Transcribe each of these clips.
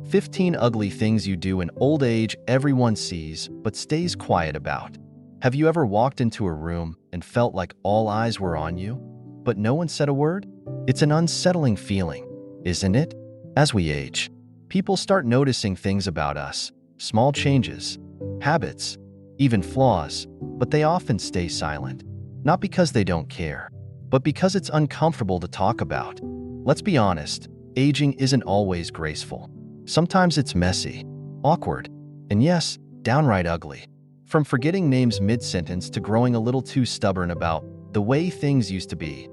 15 ugly things you do in old age everyone sees but stays quiet about. Have you ever walked into a room and felt like all eyes were on you, but no one said a word? It's an unsettling feeling, isn't it? As we age, people start noticing things about us, small changes, habits, even flaws, but they often stay silent. Not because they don't care, but because it's uncomfortable to talk about. Let's be honest, aging isn't always graceful. Sometimes it's messy, awkward, and yes, downright ugly. From forgetting names mid-sentence to growing a little too stubborn about the way things used to be.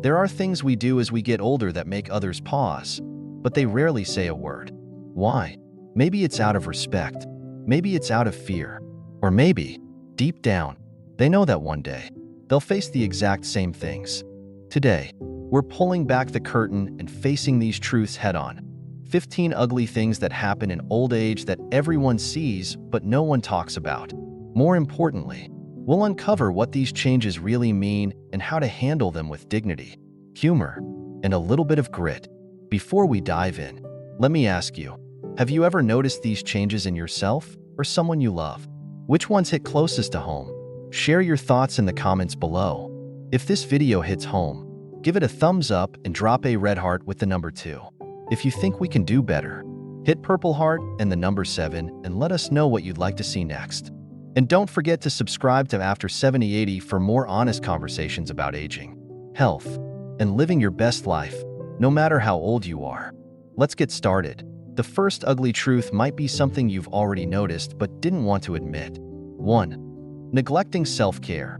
There are things we do as we get older that make others pause, but they rarely say a word. Why? Maybe it's out of respect, maybe it's out of fear, or maybe, deep down, they know that one day, they'll face the exact same things. Today, we're pulling back the curtain and facing these truths head-on. 15 ugly things that happen in old age that everyone sees but no one talks about. More importantly, we'll uncover what these changes really mean and how to handle them with dignity, humor, and a little bit of grit. Before we dive in, let me ask you, have you ever noticed these changes in yourself or someone you love? Which ones hit closest to home? Share your thoughts in the comments below. If this video hits home, give it a thumbs up and drop a red heart with the number 2. If you think we can do better, hit purple heart and the number 7 and let us know what you'd like to see next. And don't forget to subscribe to After 7080 for more honest conversations about aging, health, and living your best life, no matter how old you are. Let's get started. The first ugly truth might be something you've already noticed but didn't want to admit. 1. Neglecting self-care.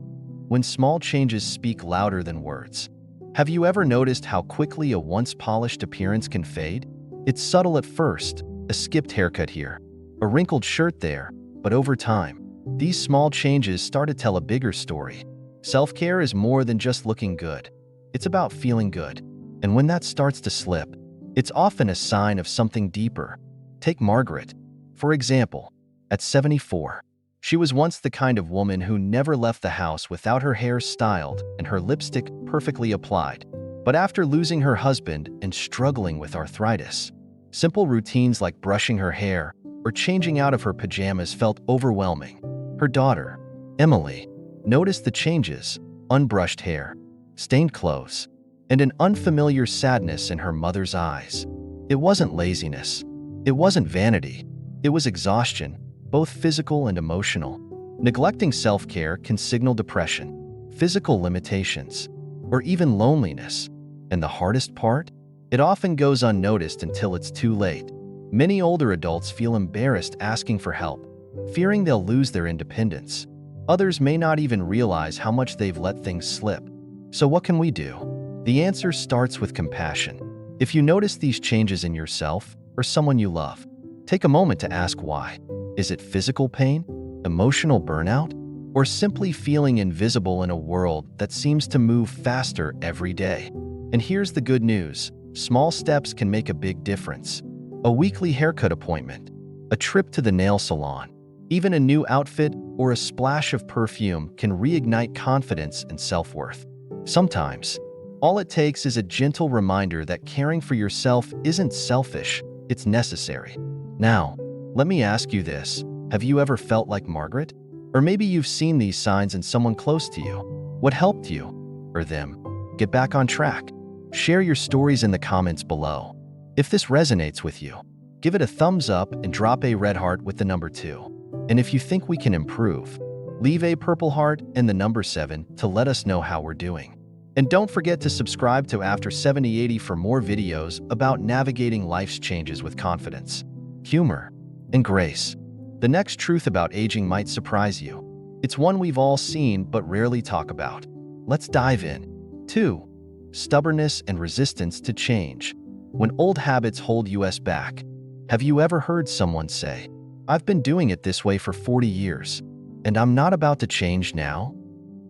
When small changes speak louder than words. Have you ever noticed how quickly a once polished appearance can fade? It's subtle at first, a skipped haircut here, a wrinkled shirt there, but over time, these small changes start to tell a bigger story. Self-care is more than just looking good. It's about feeling good. And when that starts to slip, it's often a sign of something deeper. Take Margaret, for example. At 74, she was once the kind of woman who never left the house without her hair styled and her lipstick perfectly applied. But after losing her husband and struggling with arthritis, simple routines like brushing her hair or changing out of her pajamas felt overwhelming. Her daughter, Emily, noticed the changes: unbrushed hair, stained clothes, and an unfamiliar sadness in her mother's eyes. It wasn't laziness. It wasn't vanity. It was exhaustion, both physical and emotional. Neglecting self-care can signal depression, physical limitations, or even loneliness. And the hardest part? It often goes unnoticed until it's too late. Many older adults feel embarrassed asking for help, fearing they'll lose their independence. Others may not even realize how much they've let things slip. So what can we do? The answer starts with compassion. If you notice these changes in yourself or someone you love, take a moment to ask why. Is it physical pain, emotional burnout, or simply feeling invisible in a world that seems to move faster every day? And here's the good news. Small steps can make a big difference. A weekly haircut appointment, a trip to the nail salon, even a new outfit or a splash of perfume can reignite confidence and self-worth. Sometimes, all it takes is a gentle reminder that caring for yourself isn't selfish, it's necessary. Now, let me ask you this. Have you ever felt like Margaret? Or maybe you've seen these signs in someone close to you. What helped you, or them, get back on track? Share your stories in the comments below. If this resonates with you, give it a thumbs up and drop a red heart with the number 2. And if you think we can improve, leave a purple heart and the number 7 to let us know how we're doing. And don't forget to subscribe to After 7080 for more videos about navigating life's changes with confidence, humor, and grace. The next truth about aging might surprise you. It's one we've all seen but rarely talk about. Let's dive in. 2. Stubbornness and resistance to change. When old habits hold us back. Have you ever heard someone say, "I've been doing it this way for 40 years, and I'm not about to change now"?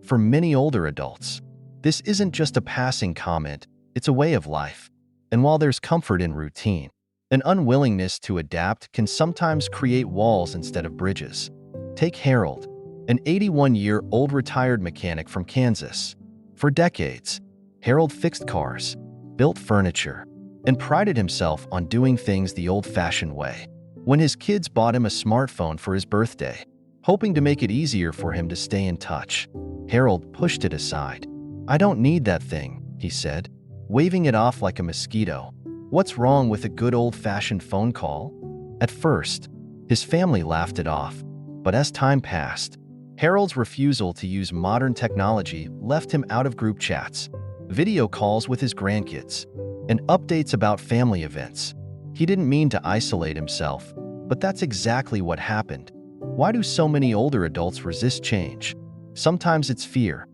For many older adults, this isn't just a passing comment, it's a way of life. And while there's comfort in routine, an unwillingness to adapt can sometimes create walls instead of bridges. Take Harold, an 81-year-old retired mechanic from Kansas. For decades, Harold fixed cars, built furniture, and prided himself on doing things the old-fashioned way. When his kids bought him a smartphone for his birthday, hoping to make it easier for him to stay in touch, Harold pushed it aside. "I don't need that thing," he said, waving it off like a mosquito. "What's wrong with a good old-fashioned phone call?" At first, his family laughed it off, but as time passed, Harold's refusal to use modern technology left him out of group chats, video calls with his grandkids, and updates about family events. He didn't mean to isolate himself, but that's exactly what happened. Why do so many older adults resist change? Sometimes it's fear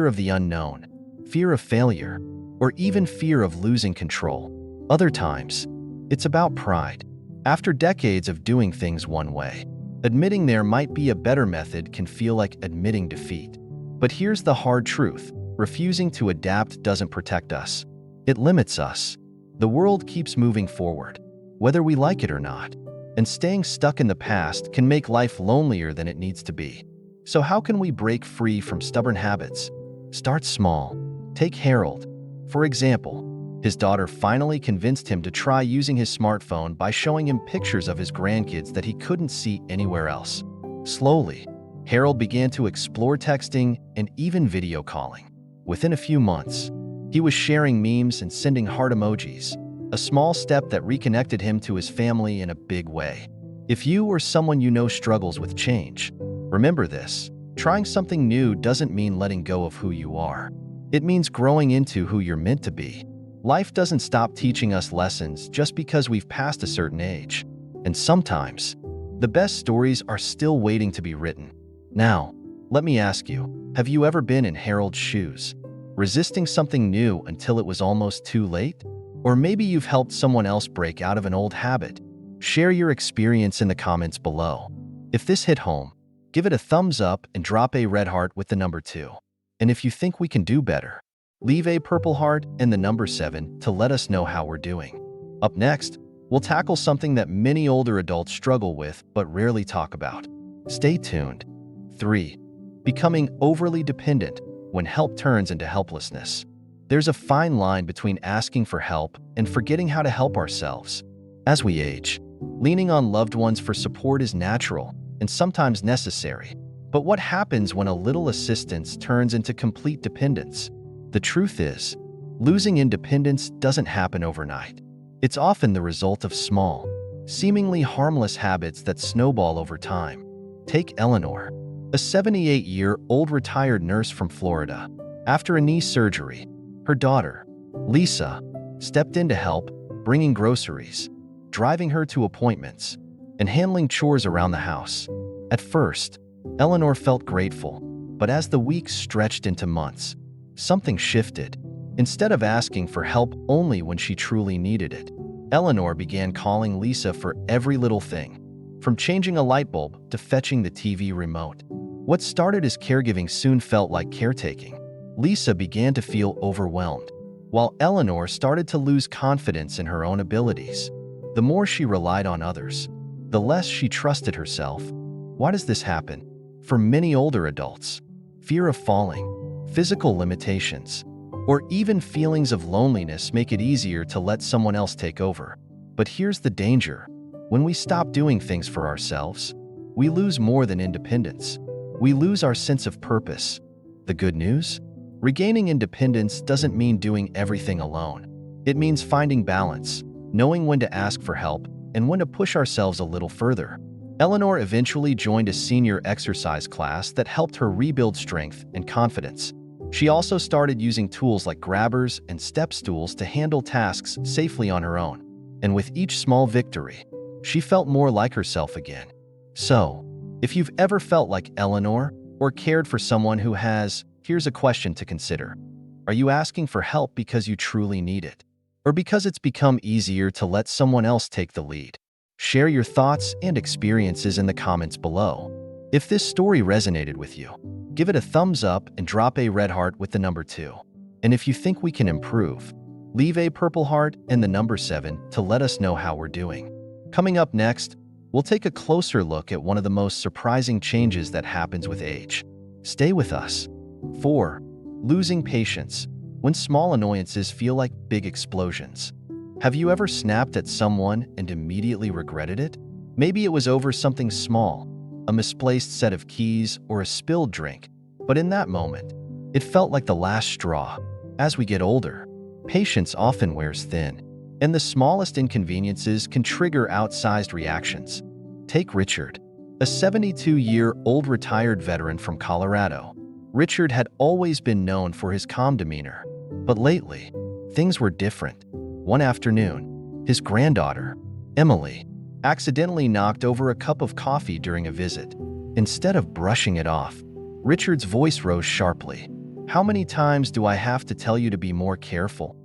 of the unknown, fear of failure, or even fear of losing control. Other times, it's about pride. After decades of doing things one way, admitting there might be a better method can feel like admitting defeat. But here's the hard truth: refusing to adapt doesn't protect us. It limits us. The world keeps moving forward, whether we like it or not, and staying stuck in the past can make life lonelier than it needs to be. So how can we break free from stubborn habits? Start small. Take Harold, for example. His daughter finally convinced him to try using his smartphone by showing him pictures of his grandkids that he couldn't see anywhere else. Slowly, Harold began to explore texting and even video calling. Within a few months, he was sharing memes and sending heart emojis, a small step that reconnected him to his family in a big way. If you or someone you know struggles with change, remember this: trying something new doesn't mean letting go of who you are. It means growing into who you're meant to be. Life doesn't stop teaching us lessons just because we've passed a certain age. And sometimes, the best stories are still waiting to be written. Now, let me ask you, have you ever been in Harold's shoes, resisting something new until it was almost too late? Or maybe you've helped someone else break out of an old habit. Share your experience in the comments below. If this hit home, give it a thumbs up and drop a red heart with the number 2. And if you think we can do better, leave a purple heart and the number 7 to let us know how we're doing. Up next, we'll tackle something that many older adults struggle with but rarely talk about. Stay tuned. 3. Becoming overly dependent when help turns into helplessness. There's a fine line between asking for help and forgetting how to help ourselves. As we age, leaning on loved ones for support is natural and sometimes necessary. But what happens when a little assistance turns into complete dependence? The truth is, losing independence doesn't happen overnight. It's often the result of small, seemingly harmless habits that snowball over time. Take Eleanor, a 78-year-old retired nurse from Florida. After a knee surgery, her daughter, Lisa, stepped in to help, bringing groceries, driving her to appointments, and handling chores around the house. At first, Eleanor felt grateful, but as the weeks stretched into months, something shifted. Instead of asking for help only when she truly needed it, Eleanor began calling Lisa for every little thing, from changing a light bulb to fetching the TV remote. What started as caregiving soon felt like caretaking. Lisa began to feel overwhelmed, while Eleanor started to lose confidence in her own abilities. The more she relied on others, the less she trusted herself. Why does this happen? For many older adults, fear of falling, physical limitations, or even feelings of loneliness make it easier to let someone else take over. But here's the danger. When we stop doing things for ourselves, we lose more than independence. We lose our sense of purpose. The good news? Regaining independence doesn't mean doing everything alone. It means finding balance, knowing when to ask for help, and when to push ourselves a little further. Eleanor eventually joined a senior exercise class that helped her rebuild strength and confidence. She also started using tools like grabbers and step stools to handle tasks safely on her own. And with each small victory, she felt more like herself again. So, if you've ever felt like Eleanor or cared for someone who has, here's a question to consider. Are you asking for help because you truly need it, or because it's become easier to let someone else take the lead? Share your thoughts and experiences in the comments below. If this story resonated with you, give it a thumbs up and drop a red heart with the number 2. And if you think we can improve, leave a purple heart and the number 7 to let us know how we're doing. Coming up next, we'll take a closer look at one of the most surprising changes that happens with age. Stay with us. 4. Losing patience when small annoyances feel like big explosions. Have you ever snapped at someone and immediately regretted it? Maybe it was over something small, a misplaced set of keys or a spilled drink, but in that moment, it felt like the last straw. As we get older, patience often wears thin, and the smallest inconveniences can trigger outsized reactions. Take Richard, a 72-year-old retired veteran from Colorado. Richard had always been known for his calm demeanor, but lately, things were different. One afternoon, his granddaughter, Emily, accidentally knocked over a cup of coffee during a visit. Instead of brushing it off, Richard's voice rose sharply. "How many times do I have to tell you to be more careful?"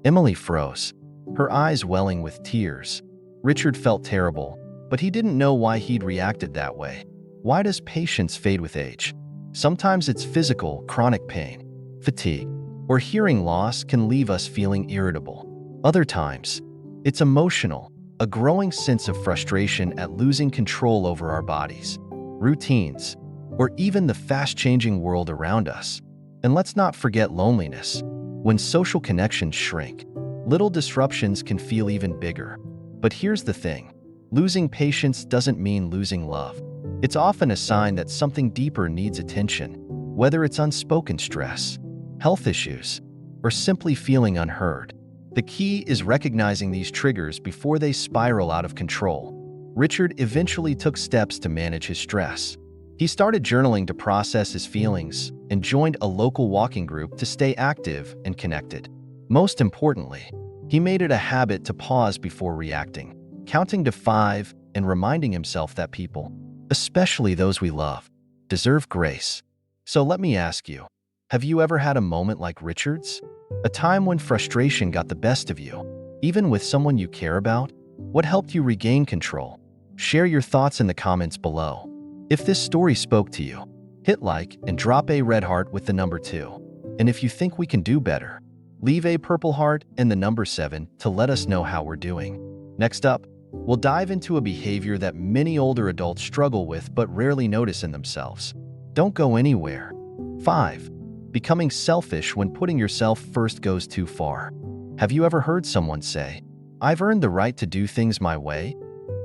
Emily froze, her eyes welling with tears. Richard felt terrible, but he didn't know why he'd reacted that way. Why does patience fade with age? Sometimes it's physical, chronic pain, fatigue, or hearing loss can leave us feeling irritable. Other times, it's emotional, a growing sense of frustration at losing control over our bodies, routines, or even the fast-changing world around us. And let's not forget loneliness. When social connections shrink, little disruptions can feel even bigger. But here's the thing. Losing patience doesn't mean losing love. It's often a sign that something deeper needs attention, whether it's unspoken stress, health issues, or simply feeling unheard. The key is recognizing these triggers before they spiral out of control. Richard eventually took steps to manage his stress. He started journaling to process his feelings and joined a local walking group to stay active and connected. Most importantly, he made it a habit to pause before reacting, counting to 5 and reminding himself that people, especially those we love, deserve grace. So let me ask you, have you ever had a moment like Richard's? A time when frustration got the best of you, even with someone you care about? What helped you regain control? Share your thoughts in the comments below. If this story spoke to you, hit like and drop a red heart with the number 2. And if you think we can do better, leave a purple heart and the number 7 to let us know how we're doing. Next up, we'll dive into a behavior that many older adults struggle with but rarely notice in themselves. Don't go anywhere. 5. Becoming selfish when putting yourself first goes too far. Have you ever heard someone say, "I've earned the right to do things my way"?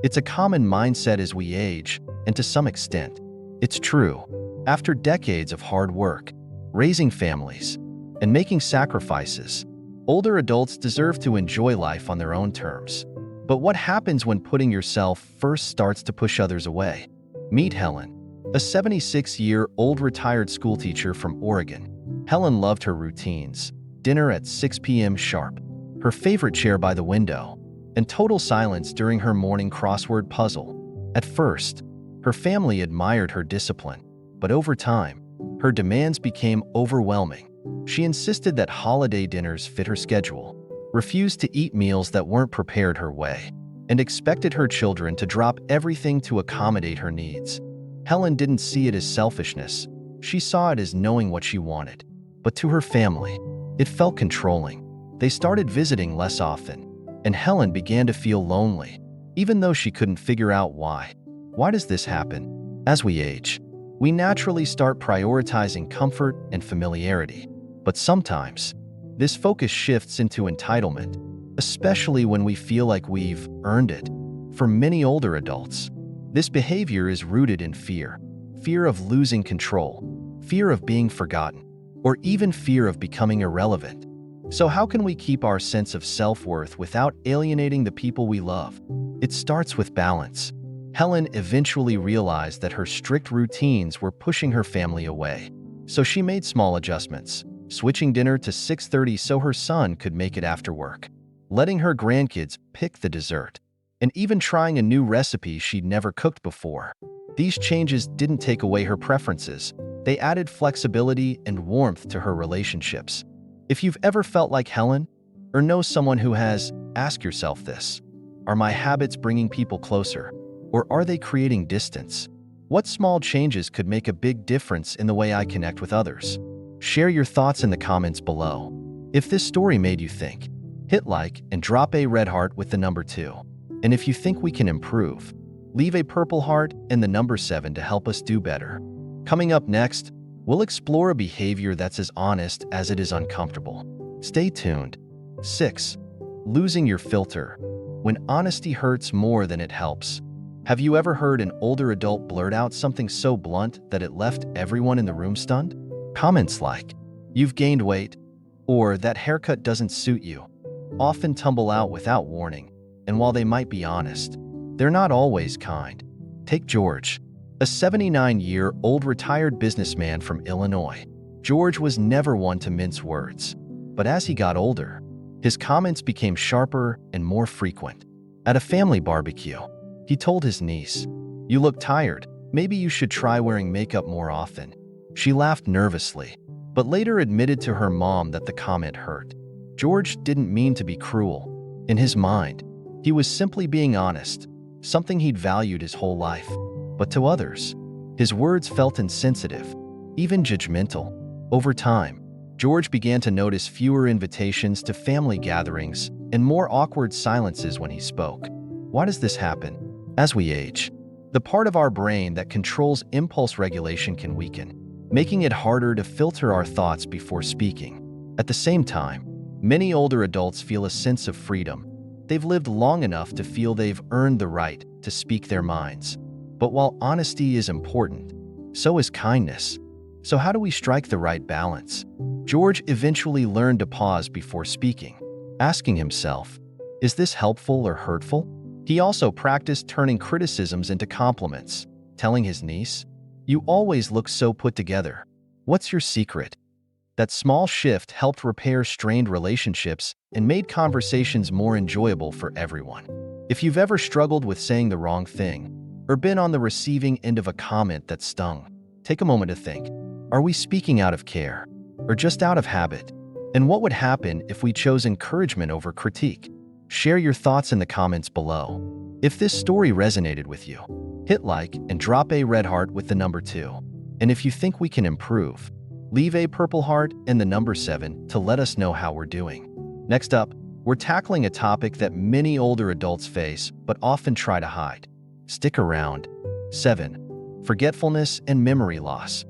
It's a common mindset as we age, and to some extent, it's true. After decades of hard work, raising families, and making sacrifices, older adults deserve to enjoy life on their own terms. But what happens when putting yourself first starts to push others away? Meet Helen, a 76-year-old retired schoolteacher from Oregon. Helen loved her routines, dinner at 6 p.m. sharp, her favorite chair by the window, and total silence during her morning crossword puzzle. At first, her family admired her discipline, but over time, her demands became overwhelming. She insisted that holiday dinners fit her schedule, refused to eat meals that weren't prepared her way, and expected her children to drop everything to accommodate her needs. Helen didn't see it as selfishness. She saw it as knowing what she wanted. But to her family, it felt controlling. They started visiting less often, and Helen began to feel lonely, even though she couldn't figure out why. Why does this happen? As we age, we naturally start prioritizing comfort and familiarity. But sometimes, this focus shifts into entitlement, especially when we feel like we've earned it. For many older adults, this behavior is rooted in fear. Fear of losing control, fear of being forgotten, or even fear of becoming irrelevant. So how can we keep our sense of self-worth without alienating the people we love? It starts with balance. Helen eventually realized that her strict routines were pushing her family away. So she made small adjustments, switching dinner to 6:30 so her son could make it after work, letting her grandkids pick the dessert, and even trying a new recipe she'd never cooked before. These changes didn't take away her preferences. They added flexibility and warmth to her relationships. If you've ever felt like Helen, or know someone who has, ask yourself this. Are my habits bringing people closer, or are they creating distance? What small changes could make a big difference in the way I connect with others? Share your thoughts in the comments below. If this story made you think, hit like and drop a red heart with the number 2. And if you think we can improve, leave a purple heart and the number 7 to help us do better. Coming up next, we'll explore a behavior that's as honest as it is uncomfortable. Stay tuned. 6. Losing your filter. When honesty hurts more than it helps. Have you ever heard an older adult blurt out something so blunt that it left everyone in the room stunned? Comments like, "You've gained weight," or "That haircut doesn't suit you," often tumble out without warning, and while they might be honest, they're not always kind. Take George, a 79-year-old retired businessman from Illinois. George was never one to mince words, but as he got older, his comments became sharper and more frequent. At a family barbecue, he told his niece, "You look tired. Maybe you should try wearing makeup more often." She laughed nervously, but later admitted to her mom that the comment hurt. George didn't mean to be cruel. In his mind, he was simply being honest, something he'd valued his whole life. But to others, his words felt insensitive, even judgmental. Over time, George began to notice fewer invitations to family gatherings and more awkward silences when he spoke. Why does this happen? As we age, the part of our brain that controls impulse regulation can weaken, making it harder to filter our thoughts before speaking. At the same time, many older adults feel a sense of freedom. They've lived long enough to feel they've earned the right to speak their minds. But while honesty is important, so is kindness. So how do we strike the right balance? George eventually learned to pause before speaking, asking himself, "Is this helpful or hurtful?" He also practiced turning criticisms into compliments, telling his niece, "You always look so put together. What's your secret?" That small shift helped repair strained relationships and made conversations more enjoyable for everyone. If you've ever struggled with saying the wrong thing, or been on the receiving end of a comment that stung, take a moment to think, are we speaking out of care, or just out of habit? And what would happen if we chose encouragement over critique? Share your thoughts in the comments below. If this story resonated with you, hit like and drop a red heart with the number 2. And if you think we can improve, leave a purple heart and the number 7 to let us know how we're doing. Next up, we're tackling a topic that many older adults face but often try to hide. Stick around. 7. Forgetfulness and memory loss.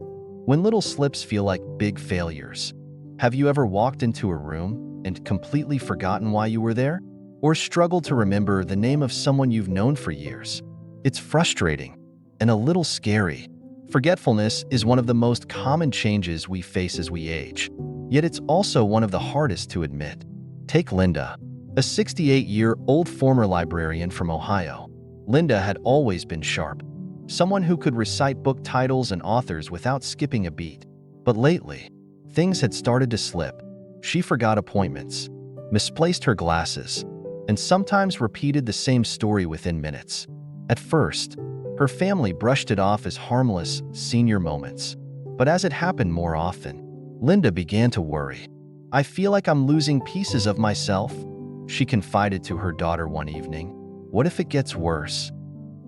When little slips feel like big failures. Have you ever walked into a room and completely forgotten why you were there? Or struggled to remember the name of someone you've known for years? It's frustrating and a little scary. Forgetfulness is one of the most common changes we face as we age, yet it's also one of the hardest to admit. Take Linda, a 68-year-old former librarian from Ohio. Linda had always been sharp, someone who could recite book titles and authors without skipping a beat. But lately, things had started to slip. She forgot appointments, misplaced her glasses, and sometimes repeated the same story within minutes. At first, her family brushed it off as harmless senior moments. But as it happened more often, Linda began to worry. "I feel like I'm losing pieces of myself," she confided to her daughter one evening. "What if it gets worse?"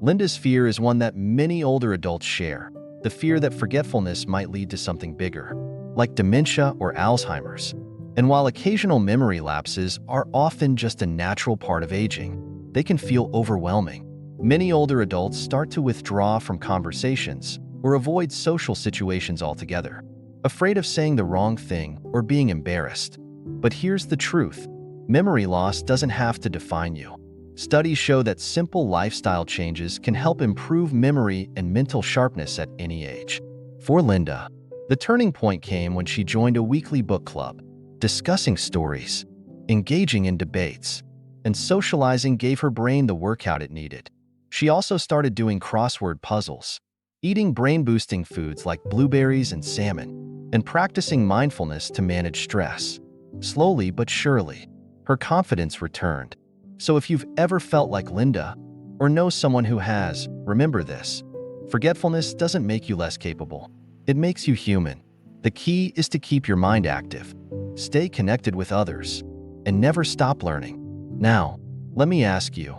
Linda's fear is one that many older adults share, the fear that forgetfulness might lead to something bigger, like dementia or Alzheimer's. And while occasional memory lapses are often just a natural part of aging, they can feel overwhelming. Many older adults start to withdraw from conversations or avoid social situations altogether, afraid of saying the wrong thing or being embarrassed. But here's the truth: memory loss doesn't have to define you. Studies show that simple lifestyle changes can help improve memory and mental sharpness at any age. For Linda, the turning point came when she joined a weekly book club. Discussing stories, engaging in debates, and socializing gave her brain the workout it needed. She also started doing crossword puzzles, eating brain-boosting foods like blueberries and salmon, and practicing mindfulness to manage stress. Slowly but surely, her confidence returned. So if you've ever felt like Linda, or know someone who has, remember this: forgetfulness doesn't make you less capable. It makes you human. The key is to keep your mind active, stay connected with others, and never stop learning. Now, let me ask you,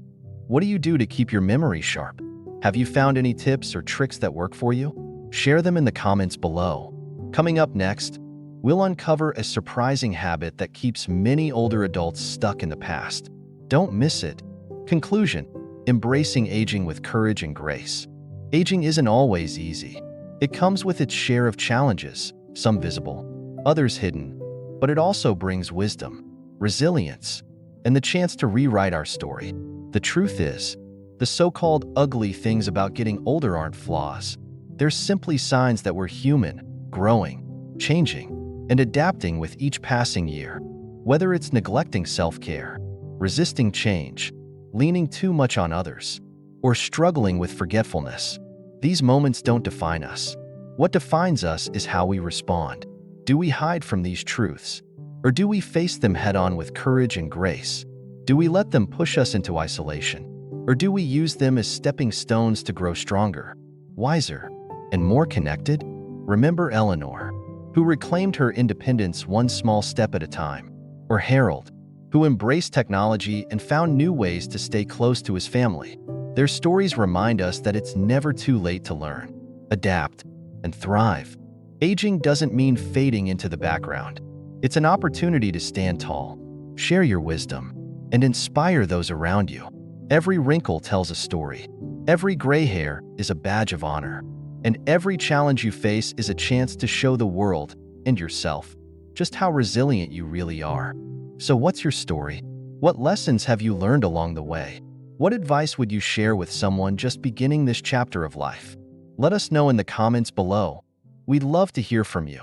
what do you do to keep your memory sharp? Have you found any tips or tricks that work for you? Share them in the comments below. Coming up next, we'll uncover a surprising habit that keeps many older adults stuck in the past. Don't miss it. Conclusion: embracing aging with courage and grace. Aging isn't always easy. It comes with its share of challenges, some visible, others hidden, but it also brings wisdom, resilience, and the chance to rewrite our story. The truth is, the so-called ugly things about getting older aren't flaws. They're simply signs that we're human, growing, changing, and adapting with each passing year. Whether it's neglecting self-care, resisting change, leaning too much on others, or struggling with forgetfulness, these moments don't define us. What defines us is how we respond. Do we hide from these truths? Or do we face them head-on with courage and grace? Do we let them push us into isolation? Or do we use them as stepping stones to grow stronger, wiser, and more connected? Remember Eleanor, who reclaimed her independence one small step at a time, or Harold, who embraced technology and found new ways to stay close to his family. Their stories remind us that it's never too late to learn, adapt, and thrive. Aging doesn't mean fading into the background. It's an opportunity to stand tall, share your wisdom, and inspire those around you. Every wrinkle tells a story. Every gray hair is a badge of honor. And every challenge you face is a chance to show the world and yourself just how resilient you really are. So what's your story? What lessons have you learned along the way? What advice would you share with someone just beginning this chapter of life? Let us know in the comments below. We'd love to hear from you.